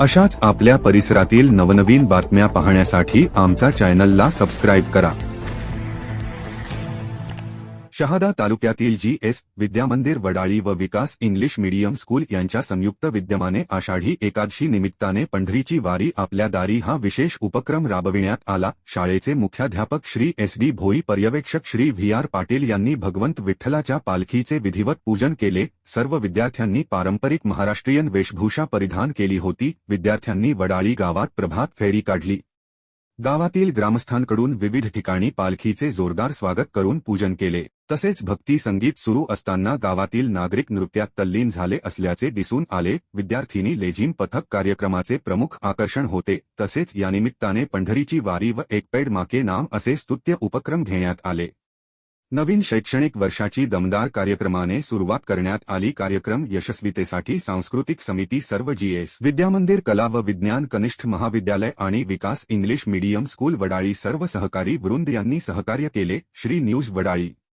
अशाच आपल्या परिसरातील नवनवीन बातम्या पाहण्यासाठी आमचा चॅनलला सबस्क्राईब करा। शहादा तालुक्यातील जी.एस. विद्यामंदिर वडाळी व विकास इंग्लिश मीडियम स्कूल यांच्या संयुक्त विद्यमाने आषाढी एकादशी निमित्ताने पंढरीची वारी आपल्या दारी हा विशेष उपक्रम राबविण्यात आला। शाळेचे मुख्याध्यापक श्री एस.डी. भोई, पर्यवेक्षक श्री व्ही.आर. पाटील यांनी भगवंत विठ्ठलाच्या पालखीचे विधिवत पूजन केले। सर्व विद्यार्थ्यांनी पारंपरिक महाराष्ट्रीयन वेशभूषा परिधान केली होती। विद्यार्थ्यांनी वडाळी गावात प्रभात फेरी काढली। गावातील ग्रामस्थांकडून विविध ठिकाणी पालखीचे जोरदार स्वागत करून पूजन केले। तसेच भक्ती संगीत सुरू असताना गावातील नागरिक नृत्यात तल्लीन झाले असल्याचे दिसून आले। विद्यार्थिनी लेझिम पथक कार्यक्रमाचे प्रमुख आकर्षण होते। तसेच यानिमित्ताने पंढरीची वारी व एक पेड माके नाम असे स्तुत्य उपक्रम घेण्यात आले। नवीन शैक्षणिक वर्षाची दमदार कार्यक्रमाने सुरुवात करण्यात आली। कार्यक्रम यशस्वीतेसाठी सांस्कृतिक समिती, सर्व जी.एस. विद्यामंदिर कला व विज्ञान कनिष्ठ महाविद्यालय आणि विकास इंग्लिश मीडियम स्कूल वडाळी सर्व सहकारी वृंद यांनी सहकार्य केले। श्री न्यूज वडाळी।